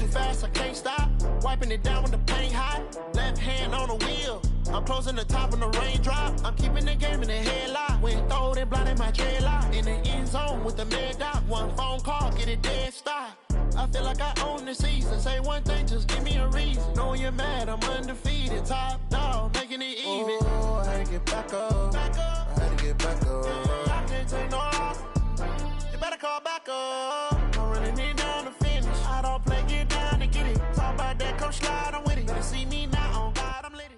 fast, I can't stop. Wiping it down when the paint hot. Left hand on the wheel. I'm closing the top when the raindrop. I'm keeping the game in the headlock. When throwed and blinded my dreadlock. In the end zone with the mad dot. One phone call, get it dead stop. I feel like I own the season. Say one thing, just give me a reason. Knowing you're mad, I'm undefeated. Top dog, making it even. Oh, I had to get back up. I had to get back up. I can't take no off. You better call back up. I'm running it down to finish. I don't play, get down to get it. Talk about that, come slide, I'm with it. Better see me now, on God, I'm lit.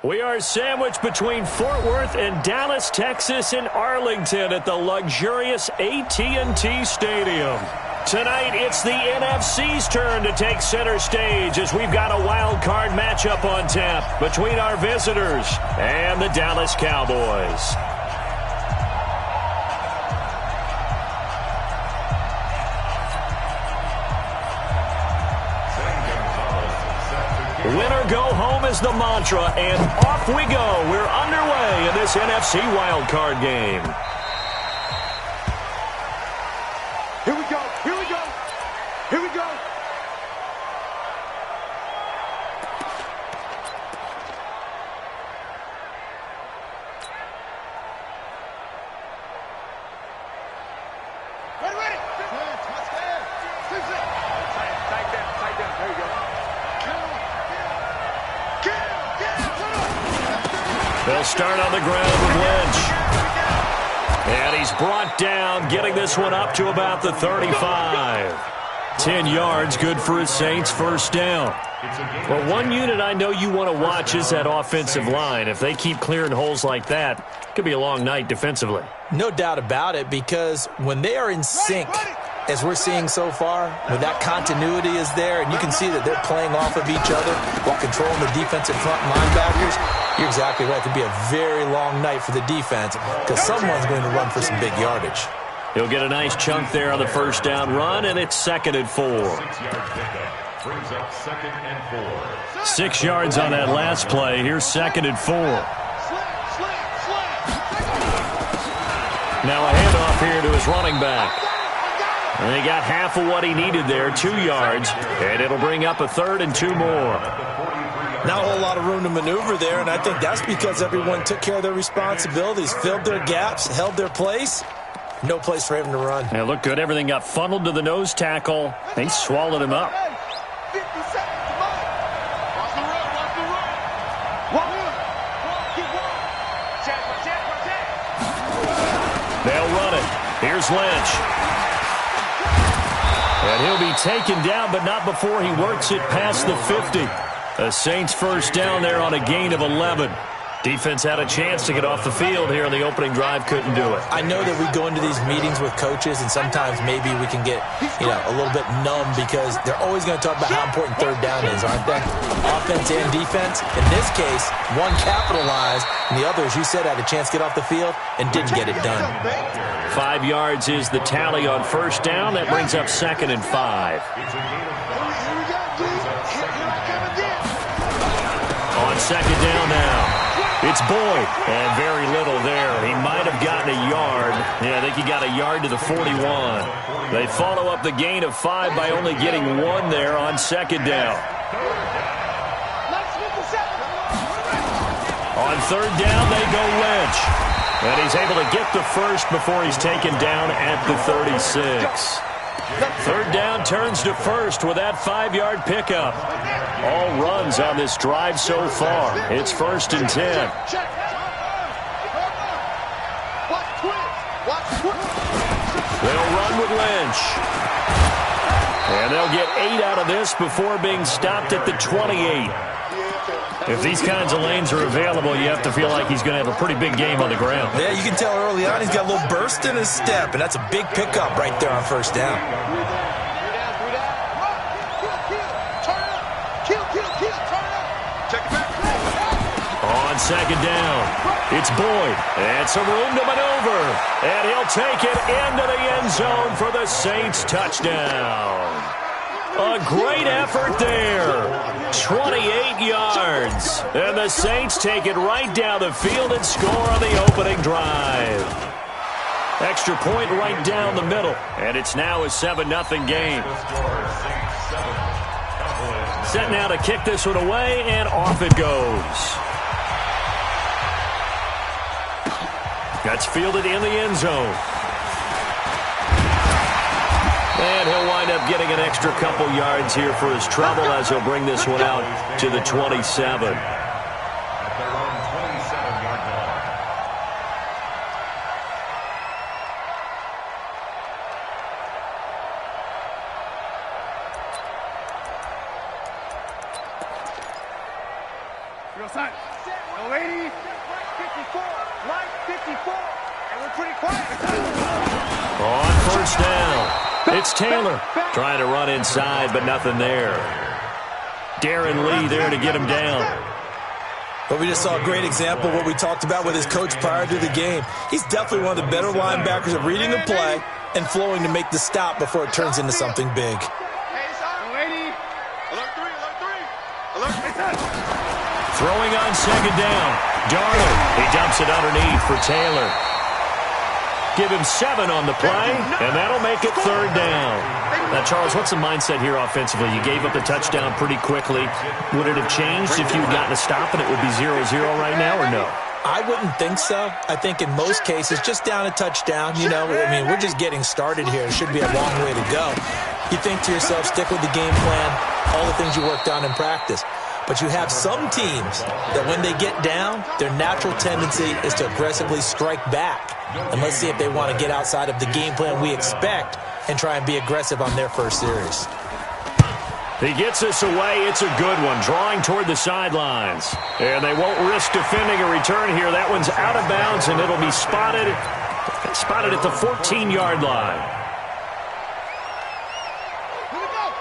We are sandwiched between Fort Worth and Dallas, Texas, and Arlington at the luxurious AT&T Stadium. Tonight, it's the NFC's turn to take center stage as we've got a wild card matchup on tap between our visitors and the Dallas Cowboys. Winner go home is the mantra, and off we go. We're underway in this NFC wildcard game. Here we go, here we go, here we go. Ready. Tight down, there you go. They'll start on the ground with Lynch. And he's brought down, getting this one up to about the 35. 10 yards, good for his Saints, first down. Well, one unit I know you want to watch is that offensive line. If they keep clearing holes like that, it could be a long night defensively. No doubt about it, because when they are in sync, as we're seeing so far, when that continuity is there, and you can see that they're playing off of each other while controlling the defensive front linebackers, you're exactly right. It could be a very long night for the defense because someone's going to run for some big yardage. He'll get a nice chunk there on the first down run, and it's 2nd and 4. 6 yards on that last play. Here's 2nd and 4. Now a handoff here to his running back. And he got half of what he needed there, 2 yards, and it'll bring up a 3rd and 2 more. Not a whole lot of room to maneuver there, and I think that's because everyone took care of their responsibilities, filled their gaps, held their place. No place for him to run. It looked good. Everything got funneled to the nose tackle. They swallowed him up. 50 seconds, come on. Watch the run. They'll run it. Here's Lynch. And he'll be taken down, but not before he works it past the 50. The Saints first down there on a gain of 11. Defense had a chance to get off the field here on the opening drive, couldn't do it. I know that we go into these meetings with coaches, and sometimes maybe we can get, a little bit numb because they're always going to talk about how important third down is, aren't they? Offense and defense. In this case, one capitalized, and the other, as you said, had a chance to get off the field and didn't get it done. 5 yards is the tally on first down. That brings up 2nd and 5. On second down now. It's Boyd, and very little there. He might have gotten a yard. Yeah, I think he got a yard to the 41. They follow up the gain of 5 by only getting 1 there on second down. On third down, they go Lynch. And he's able to get the first before he's taken down at the 36. Third down turns to first with that 5-yard pickup. All runs on this drive so far. It's 1st and 10. They'll run with Lynch. And they'll get 8 out of this before being stopped at the 28. If these kinds of lanes are available, you have to feel like he's going to have a pretty big game on the ground. Yeah, you can tell early on he's got a little burst in his step, and that's a big pickup right there on first down. On second down, it's Boyd. And some room to maneuver. And he'll take it into the end zone for the Saints touchdown. A great effort there. 28 yards. And the Saints take it right down the field and score on the opening drive. Extra point right down the middle. And it's now a 7-0 game. Set now to kick this one away, and off it goes. That's fielded in the end zone. And he'll wind up getting an extra couple yards here for his trouble as he'll bring this one out to the 27. On first down, it's Taylor trying to run inside, but nothing there. Darren Lee there to get him down. But we just saw a great example of what we talked about with his coach prior to the game. He's definitely one of the better linebackers at reading the play and flowing to make the stop before it turns into something big. Throwing on second down. Darnold, he dumps it underneath for Taylor. Give him 7 on the play, and that'll make it third down. Now, Charles, what's the mindset here offensively? You gave up the touchdown pretty quickly. Would it have changed if you had gotten a stop and it would be 0-0 right now, or no? I wouldn't think so. I think in most cases, just down a touchdown, you know, I mean, we're just getting started here. It should be a long way to go. You think to yourself, stick with the game plan, all the things you worked on in practice. But you have some teams that when they get down, their natural tendency is to aggressively strike back. And let's see if they want to get outside of the game plan we expect and try and be aggressive on their first series. He gets this away. It's a good one, drawing toward the sidelines. And they won't risk defending a return here. That one's out of bounds, and it'll be spotted at the 14-yard line.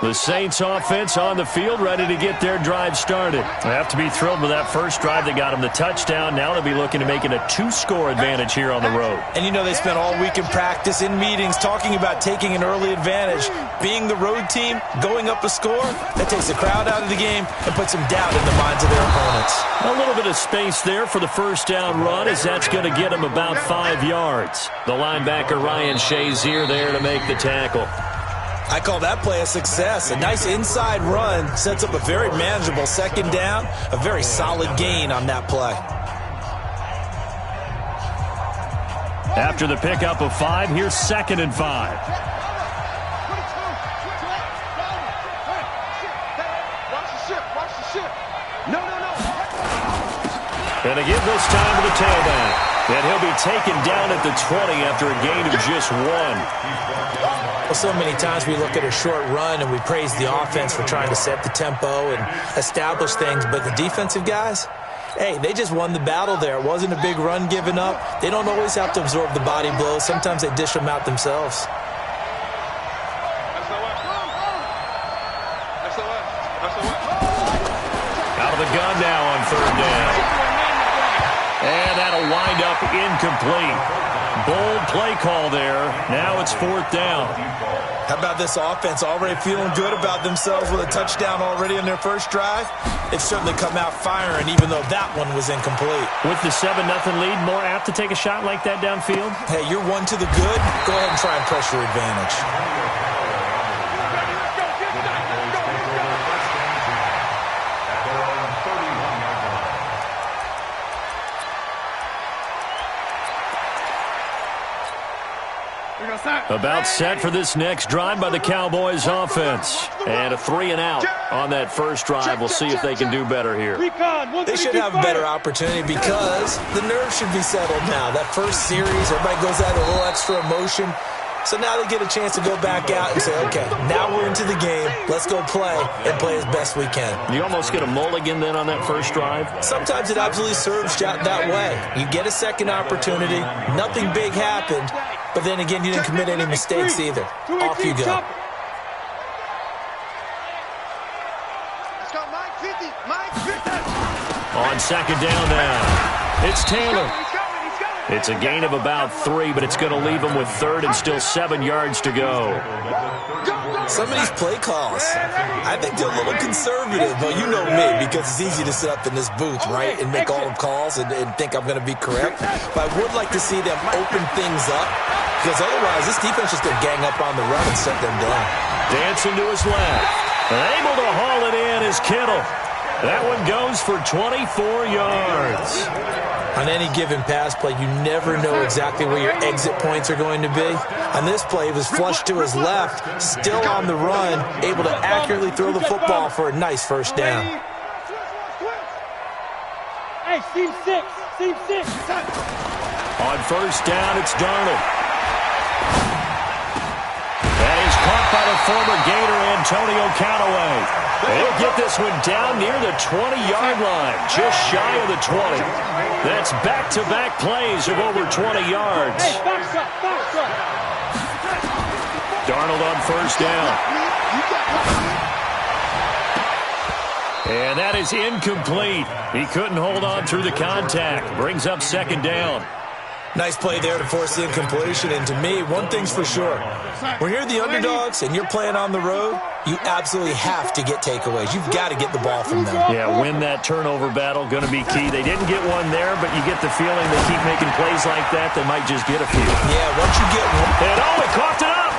The Saints offense on the field, ready to get their drive started. They have to be thrilled with that first drive that got them the touchdown. Now they'll be looking to make it a 2-score advantage here on the road. And you know they spent all week in practice, in meetings, talking about taking an early advantage. Being the road team, going up a score, that takes the crowd out of the game and puts some doubt in the minds of their opponents. A little bit of space there for the first down run, as that's going to get him about 5 yards. The linebacker Ryan Shazier there to make the tackle. I call that play a success. A nice inside run sets up a very manageable second down, a very solid gain on that play. After the pickup of 5, here's 2nd and 5. And they give this time to the tailback. And he'll be taken down at the 20 after a gain of just 1. Well, so many times we look at a short run and we praise the offense for trying to set the tempo and establish things, but the defensive guys, hey, they just won the battle there. It wasn't a big run given up. They don't always have to absorb the body blows. Sometimes they dish them out themselves. Out of the gun now on third down. And that'll wind up incomplete. Bold play call there. Now it's 4th down. How about this offense already feeling good about themselves with a touchdown already in their first drive? They've certainly come out firing, even though that one was incomplete. With the 7-0 lead, more apt to take a shot like that downfield? Hey, you're 1 to the good. Go ahead and try and press your advantage. About set for this next drive by the Cowboys offense. And a 3-and-out on that first drive. We'll see if they can do better here. They should have a better opportunity because the nerves should be settled now. That first series, everybody goes out a little extra emotion. So now they get a chance to go back out and say, okay, now we're into the game. Let's go play and play as best we can. You almost get a mulligan then on that first drive? Sometimes it absolutely serves that way. You get a second opportunity. Nothing big happened. But then again, you didn't commit any mistakes either. Off you go. On second down now, it's Taylor. It's a gain of about 3, but it's going to leave them with third and still 7 yards to go. Some of these play calls, I think they're a little conservative, but you know me, because it's easy to sit up in this booth, right, and make all the calls and think I'm going to be correct. But I would like to see them open things up, because otherwise this defense is going to gang up on the run and set them down. Dancing to his left. Able to haul it in is Kittle. That one goes for 24 yards. On any given pass play, you never know exactly where your exit points are going to be. On this play, it was flushed to his left, still on the run, able to accurately throw the football for a nice first down. Hey, seam 6. On first down, it's Darnold. That is caught by the former Gator, Antonio Callaway. They'll get this one down near the 20-yard line, just shy of the 20. That's back-to-back plays of over 20 yards. Hey, box up. Darnold on first down. And that is incomplete. He couldn't hold on through the contact. Brings up second down. Nice play there to force the incompletion, and to me, one thing's for sure. When you're the underdogs and you're playing on the road, you absolutely have to get takeaways. You've got to get the ball from them. Yeah, win that turnover battle, going to be key. They didn't get one there, but you get the feeling they keep making plays like that, they might just get a few. Yeah, once you get one. And he coughed it up.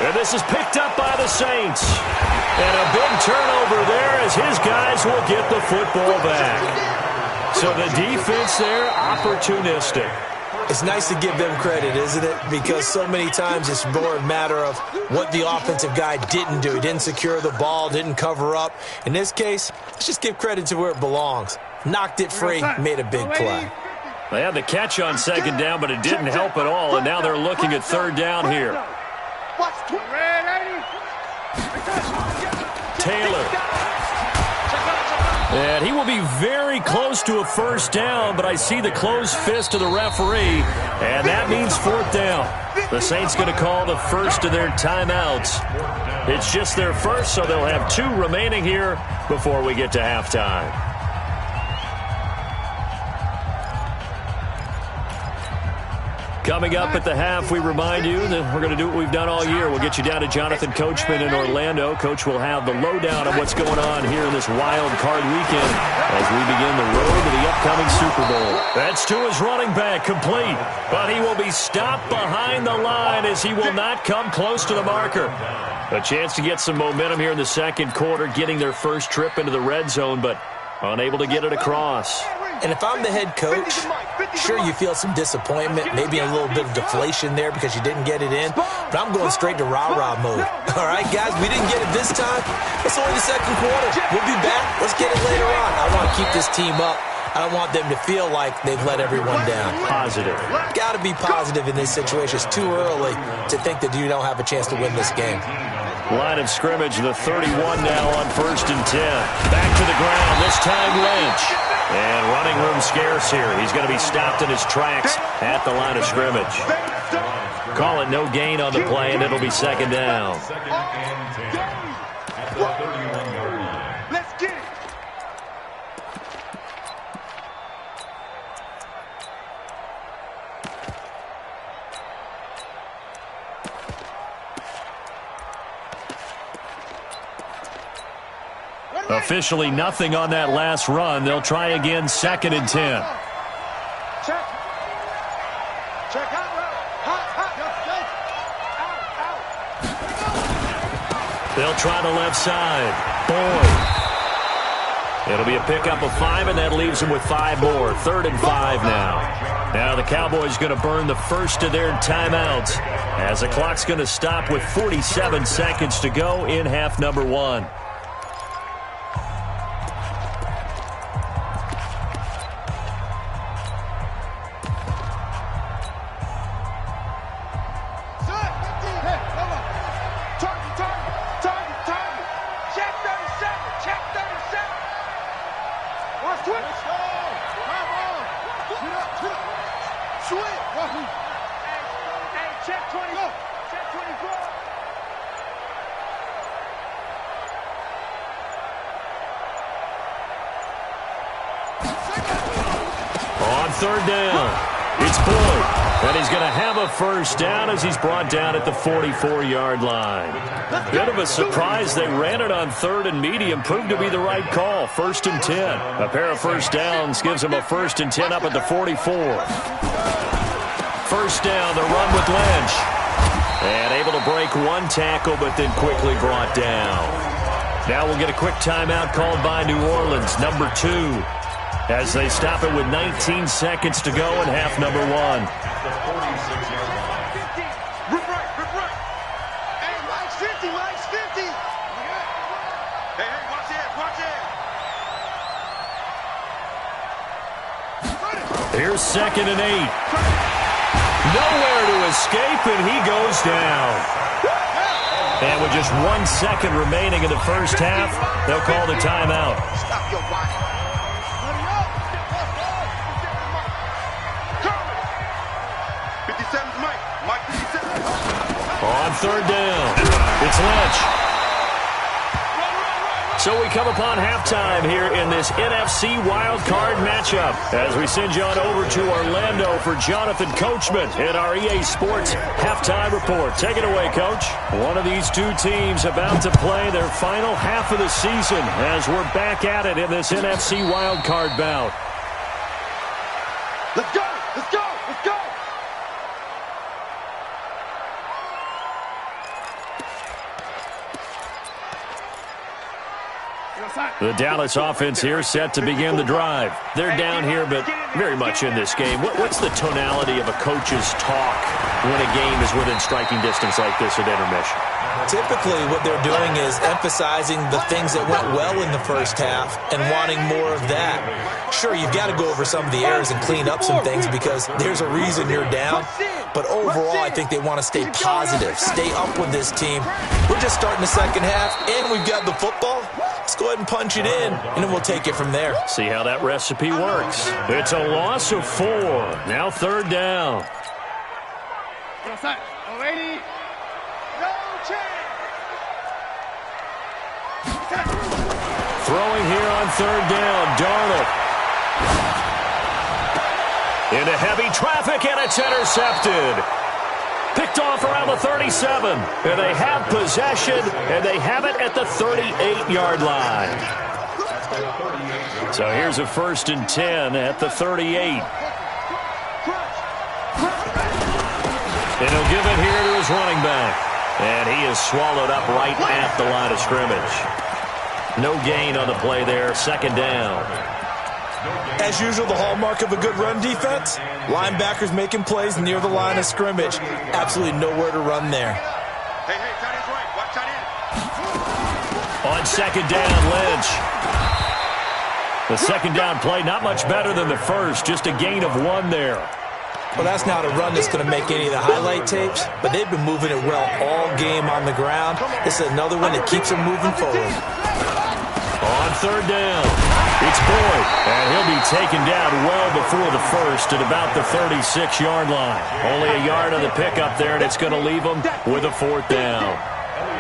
And this is picked up by the Saints. And a big turnover there as his guys will get the football back. So the defense there, opportunistic. It's nice to give them credit, isn't it? Because so many times it's more a matter of what the offensive guy didn't do. He didn't secure the ball, didn't cover up. In this case, let's just give credit to where it belongs. Knocked it free, made a big play. They had the catch on second down, but it didn't help at all, and now they're looking at third down here. Taylor. And he will be very close to a first down, but I see the closed fist of the referee, and that means fourth down. The Saints going to call the first of their timeouts. It's just their first, so they'll have 2 remaining here before we get to halftime. Coming up at the half, we remind you that we're going to do what we've done all year. We'll get you down to Jonathan Coachman in Orlando. Coach will have the lowdown on what's going on here in this wild card weekend as we begin the road to the upcoming Super Bowl. That's to his running back, complete. But he will be stopped behind the line as he will not come close to the marker. A chance to get some momentum here in the second quarter, getting their first trip into the red zone, but unable to get it across. And if I'm the head coach, sure, you feel some disappointment, maybe a little bit of deflation there because you didn't get it in, but I'm going straight to rah-rah mode. All right, guys, we didn't get it this time. It's only the second quarter. We'll be back. Let's get it later on. I want to keep this team up. I don't want them to feel like they've let everyone down. Positive. Got to be positive in this situation. It's too early to think that you don't have a chance to win this game. Line of scrimmage, the 31 now on first and 10. Back to the ground, this time Lynch. And running room scarce here. He's going to be stopped in his tracks at the line of scrimmage. Call it no gain on the play, and it'll be second down. Let's get it. Officially nothing on that last run. They'll try again, second and 10. Check out. They'll try the left side. Boyd. It'll be a pickup of 5, and that leaves them with 5 more. Third and 5 now. Now the Cowboys going to burn the first of their timeouts as the clock's going to stop with 47 seconds to go in half number 1. third down. It's Boyd, and he's going to have a first down as he's brought down at the 44-yard line. Bit of a surprise they ran it on third and medium. Proved to be the right call. 1st and 10. A pair of first downs gives him a 1st and 10 up at the 44. First down, the run with Lynch. And able to break one tackle, but then quickly brought down. Now we'll get a quick timeout called by New Orleans, number 2. As they stop it with 19 seconds to go in half number 1. Rip right, rip right. Hey, Mike's 50, Mike's 50. Hey, watch it. Here's 2nd and 8. Nowhere to escape, and he goes down. And with just 1 second remaining in the first half, they'll call the timeout. Stop your watch. 57's Mike. Mike 57. On third down, it's Lynch. So we come upon halftime here in this NFC wildcard matchup as we send you on over to Orlando for Jonathan Coachman in our EA Sports halftime report. Take it away, Coach. One of these two teams about to play their final half of the season as we're back at it in this NFC wildcard bout. Let's go. Let's go. Let's go. The Dallas offense here set to begin the drive. They're down here, but very much in this game. What's the tonality of a coach's talk when a game is within striking distance like this at intermission? Typically, what they're doing is emphasizing the things that went well in the first half and wanting more of that. Sure, you've got to go over some of the errors and clean up some things because there's a reason you're down. But overall, I think they want to stay positive, stay up with this team. We're just starting the second half, and we've got the football. Let's go ahead and punch it in, and then we'll take it from there. See how that recipe works. It's a loss of 4. Now third down. Throwing here on third down, Darnold. Into heavy traffic, and it's intercepted. Picked off around the 37, and they have possession, and they have it at the 38-yard line. So here's a 1st and 10 at the 38. And he'll give it here to his running back. And he is swallowed up right at the line of scrimmage. No gain on the play there, 2nd down. As usual, the hallmark of a good run defense, linebackers making plays near the line of scrimmage. Absolutely nowhere to run there. Hey, tight end's right. Watch tight end. On 2nd down, Lynch. The 2nd down play, not much better than the first, just a gain of 1 there. Well, that's not a run that's going to make any of the highlight tapes, but they've been moving it well all game on the ground. This is another one that keeps them moving forward. On third down, it's Boyd, and he'll be taken down well before the first at about the 36-yard line. Only a yard on the pickup there, and it's going to leave him with a 4th down.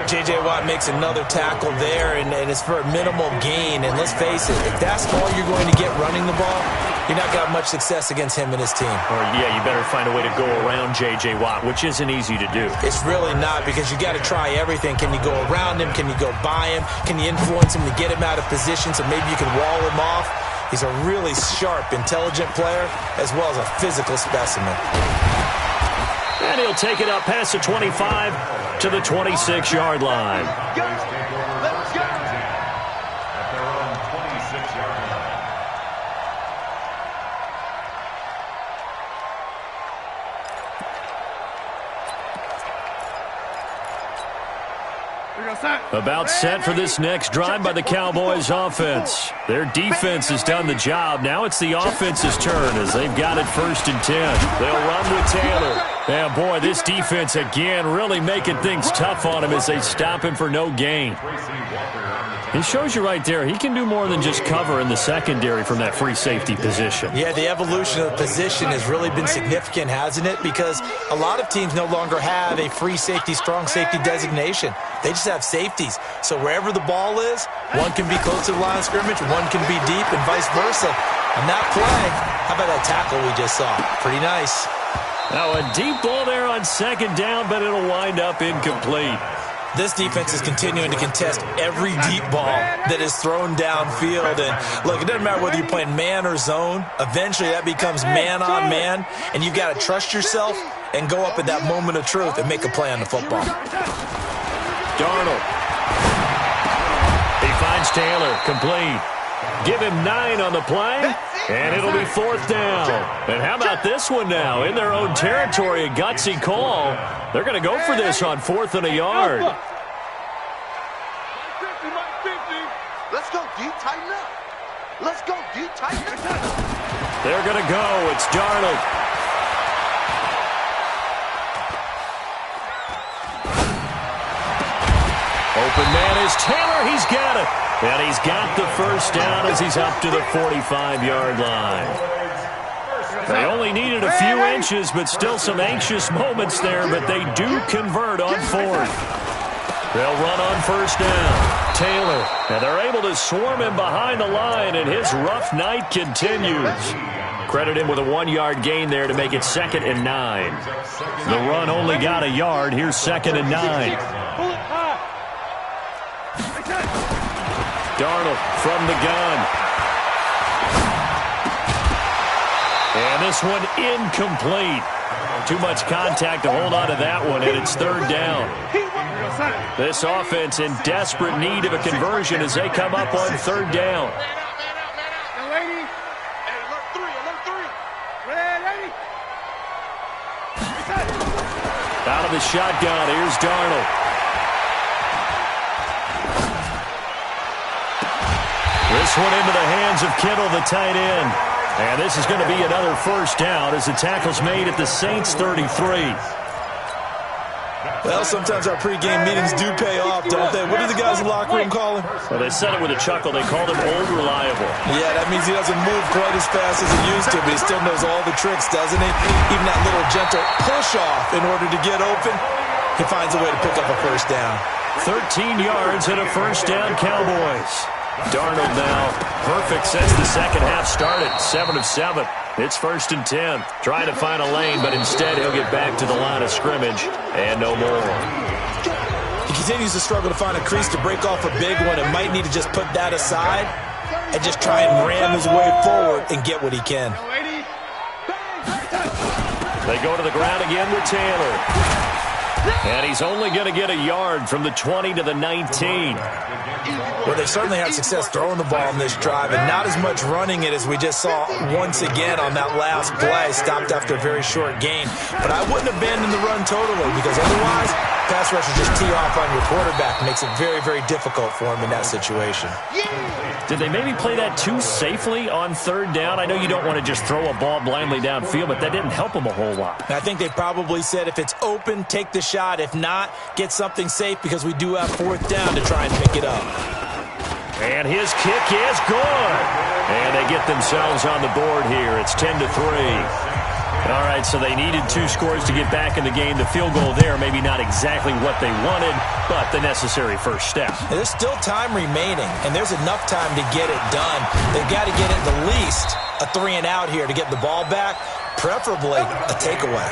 J.J. Watt makes another tackle there, and it's for a minimal gain. And let's face it, if that's all you're going to get running the ball, you're not going to have much success against him and his team. Or, yeah, you better find a way to go around J.J. Watt, which isn't easy to do. It's really not, because you got to try everything. Can you go around him? Can you go by him? Can you influence him to get him out of position so maybe you can wall him off? He's a really sharp, intelligent player, as well as a physical specimen. And he'll take it up past the 25 to the 26-yard line. Let's go. About set for this next drive by the Cowboys offense. Their defense has done the job. Now it's the offense's turn as they've got it 1st and 10. They'll run with Taylor. And boy, this defense again really making things tough on him as they stop him for no gain. It shows you right there, he can do more than just cover in the secondary from that free safety position. Yeah, the evolution of the position has really been significant, hasn't it? Because a lot of teams no longer have a free safety, strong safety designation. They just have safeties. So wherever the ball is, one can be close to the line of scrimmage, one can be deep, and vice versa. On that play, how about that tackle we just saw? Pretty nice. Now a deep ball there on second down, but it'll wind up incomplete. This defense is continuing to contest every deep ball that is thrown downfield. And look, it doesn't matter whether you're playing man or zone. Eventually, that becomes man on man, and you've got to trust yourself and go up at that moment of truth and make a play on the football. Darnold. He finds Taylor, complete. Give him 9 on the play, and it'll be 4th down. And how about this one now? In their own territory, a gutsy call. They're going to go for this on 4th and a yard. Let's go, D. Tighten up. Let's go, D. Tighten up. They're going to go. It's Darnold. Open man is Taylor. He's got it. And he's got the first down as he's up to the 45-yard line. They only needed a few inches, but still some anxious moments there, but they do convert on 4th. They'll run on first down. Taylor, and they're able to swarm him behind the line, and his rough night continues. Credit him with a 1-yard gain there to make it 2nd and 9. The run only got a yard. Here's 2nd and 9. Darnold from the gun. And this one incomplete. Too much contact to hold on to that one, and it's 3rd down. This offense in desperate need of a conversion as they come up on 3rd down. Out of the shotgun, here's Darnold. This one into the hands of Kittle, the tight end. And this is going to be another first down as the tackle's made at the Saints' 33. Well, sometimes our pregame meetings do pay off, don't they? What do the guys in the locker room call him? Well, they said it with a chuckle. They called him Old Reliable. Yeah, that means he doesn't move quite as fast as he used to, but he still knows all the tricks, doesn't he? Even that little gentle push-off in order to get open, he finds a way to pick up a first down. 13 yards and a first down, Cowboys. Darnold now perfect since the second half started. 7 of 7. It's 1st and 10. Trying to find a lane, but instead he'll get back to the line of scrimmage and no more. He continues to struggle to find a crease to break off a big one and might need to just put that aside and just try and ram his way forward and get what he can. They go to the ground again with Taylor. And he's only going to get a yard from the 20 to the 19. Well, they certainly had success throwing the ball in this drive and not as much running it as we just saw once again on that last play. Stopped after a very short gain. But I wouldn't abandon the run totally because otherwise, pass rushers just tee off on your quarterback. Makes it very, very difficult for him in that situation. Did they maybe play that too safely on 3rd down? I know you don't want to just throw a ball blindly downfield, but that didn't help them a whole lot. I think they probably said if it's open, take the shot. If not, get something safe because we do have 4th down to try and pick it up. And his kick is good. And they get themselves on the board here. It's 10-3. All right, so they needed 2 scores to get back in the game. The field goal there, maybe not exactly what they wanted, but the necessary first step. There's still time remaining, and there's enough time to get it done. They've got to get at the least a 3 and out here to get the ball back, preferably a takeaway.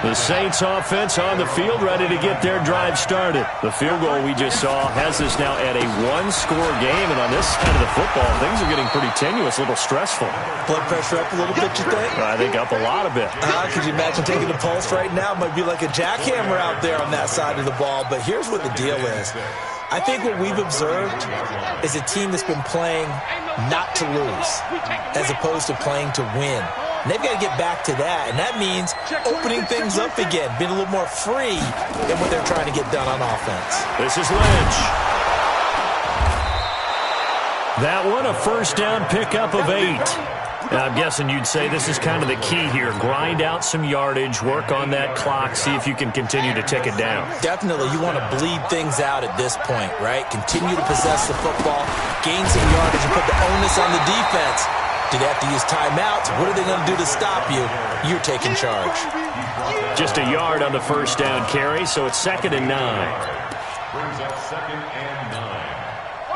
The Saints offense on the field ready to get their drive started. The field goal we just saw has us now at a 1-score game, and on this side of the football, things are getting pretty tenuous, a little stressful. Blood pressure up a little bit, you think? I think up a lot of it. Could you imagine taking the pulse right now? It might be like a jackhammer out there on that side of the ball, but here's what the deal is. I think what we've observed is a team that's been playing not to lose as opposed to playing to win. And they've got to get back to that, and that means opening things up again, being a little more free than what they're trying to get done on offense. This is Lynch. That one, a first down pickup of 8. Now, I'm guessing you'd say this is kind of the key here. Grind out some yardage, work on that clock, see if you can continue to tick it down. Definitely. You want to bleed things out at this point, right? Continue to possess the football, gain some yardage, and put the onus on the defense. Do they have to use timeouts? What are they going to do to stop you? You're taking charge. Just a yard on the first down carry, so it's 2nd and 9.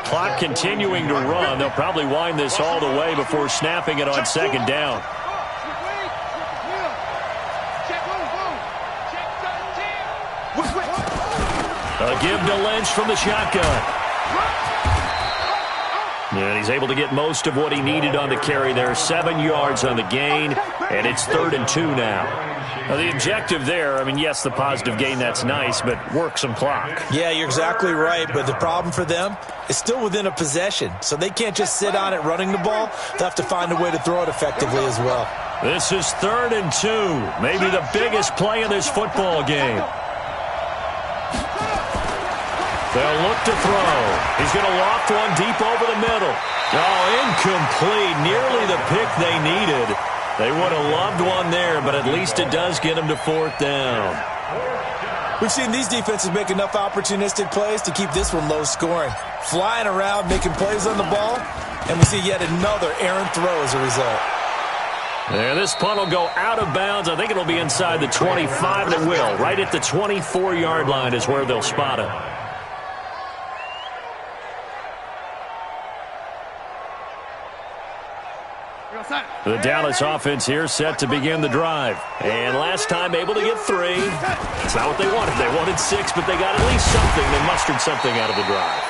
clock continuing to run. They'll probably wind this all the way before snapping it on second down. A give to Lynch from the shotgun. And he's able to get most of what he needed on the carry there. 7 yards on the gain, and it's 3rd and 2 now. Now, the objective there, I mean, yes, the positive gain, that's nice, but work some clock. Yeah, you're exactly right, but the problem for them is still within a possession, so they can't just sit on it running the ball. They'll have to find a way to throw it effectively as well. This is 3rd and 2, maybe the biggest play of this football game. They'll look to throw. He's going to loft one deep over the middle. Oh, incomplete. Nearly the pick they needed. They would have loved one there, but at least it does get them to 4th down. We've seen these defenses make enough opportunistic plays to keep this one low scoring. Flying around, making plays on the ball, and we see yet another errant throw as a result. And this punt will go out of bounds. I think it'll be inside the 25, and it will. Right at the 24-yard line is where they'll spot it. The Dallas offense here set to begin the drive. And last time able to get 3. That's not what they wanted. They wanted 6, but they got at least something. They mustered something out of the drive.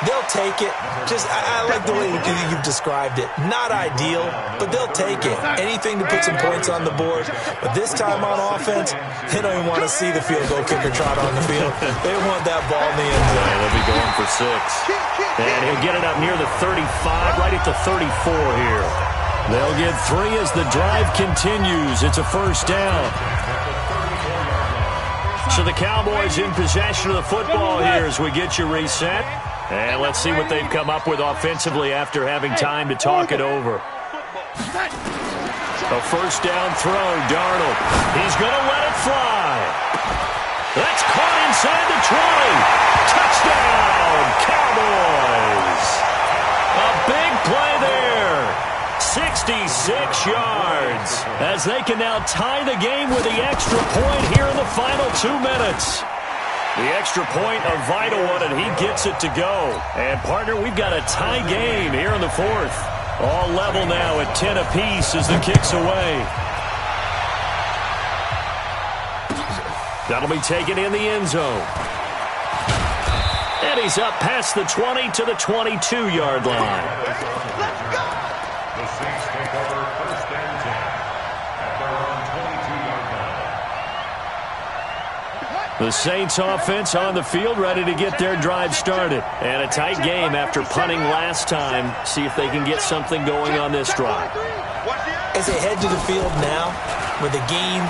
They'll take it. I like the way you've described it. Not ideal, but they'll take it. Anything to put some points on the board. But this time on offense, they don't even want to see the field goal kicker trot on the field. They want that ball in the end zone. Yeah, they'll be going for 6. And he'll get it up near the 35, right at the 34 here. They'll get 3 as the drive continues. It's a 1st down. So the Cowboys in possession of the football here as we get you reset. And let's see what they've come up with offensively after having time to talk it over. A 1st down throw, Darnold. He's going to let it fly. That's caught inside the 20. Touchdown, Cowboys. A big play there. 66 yards as they can now tie the game with the extra point here in the final 2 minutes. The extra point, a vital one, and he gets it to go. And, partner, we've got a tie game here in the 4th. All level now at 10 apiece as the kick's away. That'll be taken in the end zone. And he's up past the 20 to the 22-yard line. The Saints take over 1st and 10 at their own 22-yard line. The Saints offense on the field ready to get their drive started. And a tight game after punting last time. See if they can get something going on this drive. As they head to the field now, with the game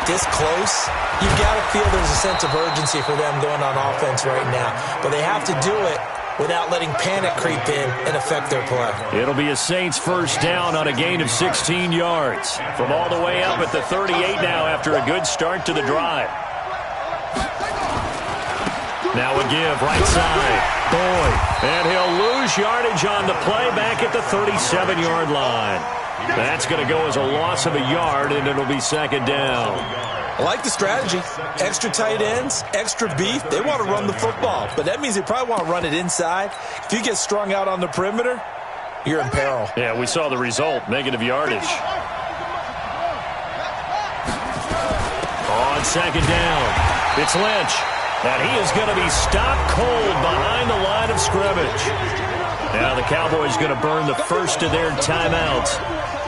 this close, you've got to feel there's a sense of urgency for them going on offense right now. But they have to do it without letting panic creep in and affect their play. It'll be a Saints 1st down on a gain of 16 yards. From all the way up at the 38 now after a good start to the drive. Now a give, right side. Boyd. And he'll lose yardage on the play back at the 37-yard line. That's going to go as a loss of a yard, and it'll be 2nd down. I like the strategy. Extra tight ends, extra beef. They want to run the football, but that means they probably want to run it inside. If you get strung out on the perimeter, you're in peril. Yeah, we saw the result, negative yardage. On 2nd down, it's Lynch. And he is going to be stopped cold behind the line of scrimmage. Now the Cowboys going to burn the first of their timeouts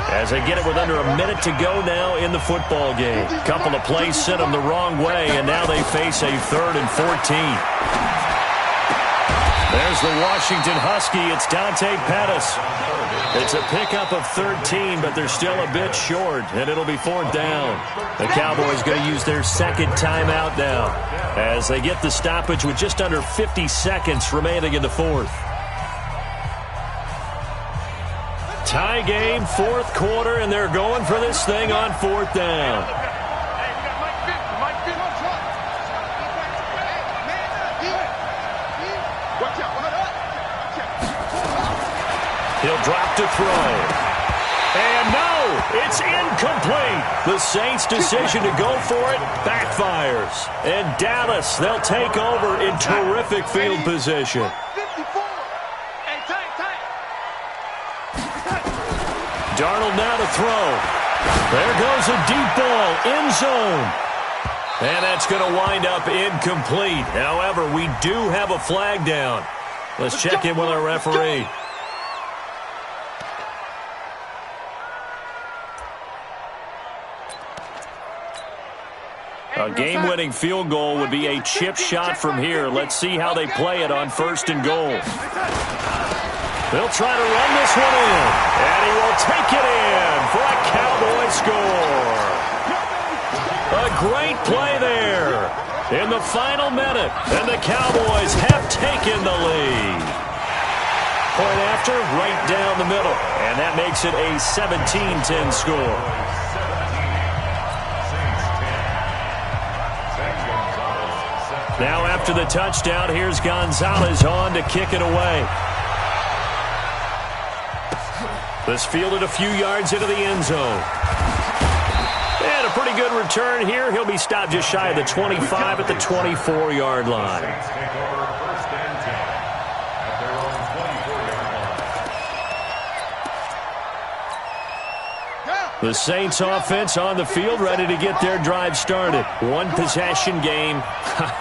as they get it with under a minute to go now in the football game. Couple of plays sent them the wrong way, and now they face a 3rd and 14. There's the Washington Husky. It's Dante Pettis. It's a pickup of 13, but they're still a bit short, and it'll be 4th down. The Cowboys going to use their 2nd timeout now as they get the stoppage with just under 50 seconds remaining in the 4th. Tie game, 4th quarter, and they're going for this thing on 4th down. He'll drop to throw. And no, it's incomplete. The Saints' decision to go for it backfires. And Dallas, they'll take over in terrific field position. Darnold now to throw. There goes a deep ball, end zone. And that's going to wind up incomplete. However, we do have a flag down. Let's check in with our referee. A game-winning field goal would be a chip shot from here. Let's see how they play it on 1st and goal. They'll try to run this one in, and he will take it in for a Cowboy score. A great play there in the final minute, and the Cowboys have taken the lead. Point after, right down the middle, and that makes it a 17-10 score. Now after the touchdown, here's Gonzalez on to kick it away. This fielded a few yards into the end zone. And a pretty good return here. He'll be stopped just shy of the 25 at the 24-yard line. The Saints offense on the field, ready to get their drive started. One possession game.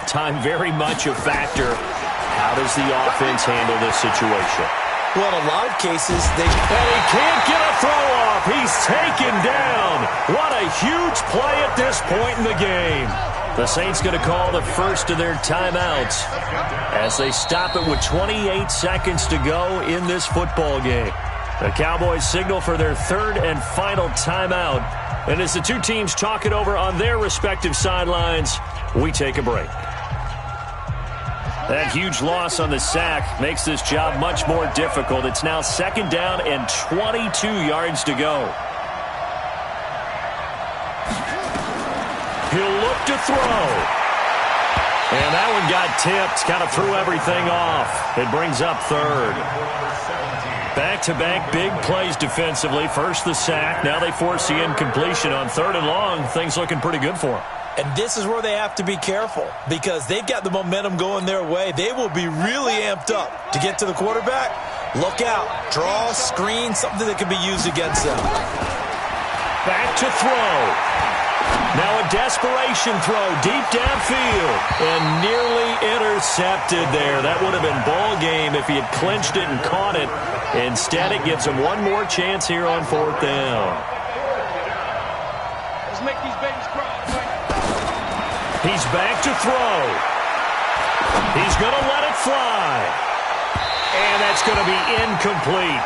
Time very much a factor. How does the offense handle this situation? Well, in a lot of cases, And he can't get a throw off. He's taken down. What a huge play at this point in the game. The Saints going to call the first of their timeouts as they stop it with 28 seconds to go in this football game. The Cowboys signal for their third and final timeout. And as the two teams talk it over on their respective sidelines, we take a break. That huge loss on the sack makes this job much more difficult. It's now 2nd down and 22 yards to go. He'll look to throw. And that one got tipped, kind of threw everything off. It brings up 3rd. Back-to-back big plays defensively. First the sack. Now they force the incompletion on 3rd and long. Things looking pretty good for them. And this is where they have to be careful because they've got the momentum going their way. They will be really amped up to get to the quarterback. Look out. Draw, screen, something that can be used against them. Back to throw. Now a desperation throw deep downfield and nearly intercepted there. That would have been ball game if he had clinched it and caught it. Instead, it gives him one more chance here on 4th down. Let's make these babies cry. He's back to throw. He's going to let it fly. And that's going to be incomplete.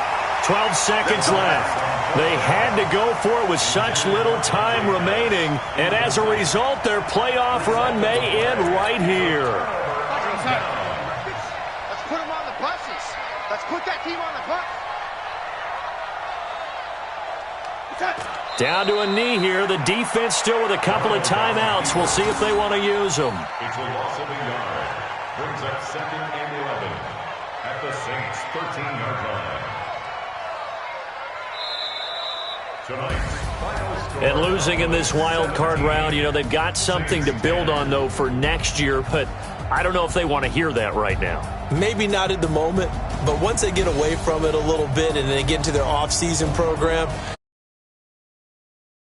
12 seconds left. They had to go for it with such little time remaining. And as a result, their playoff run may end right here. Let's put them on the buses. Let's put that team on the bus. Down to a knee here. The defense still with a couple of timeouts. We'll see if they want to use them. It's a loss of a yard. Brings up 2nd and 11 at the Saints' 13-yard line. And losing in this wild card round, you know, they've got something to build on, though, for next year. But I don't know if they want to hear that right now. Maybe not at the moment, but once they get away from it a little bit and they get into their off-season program,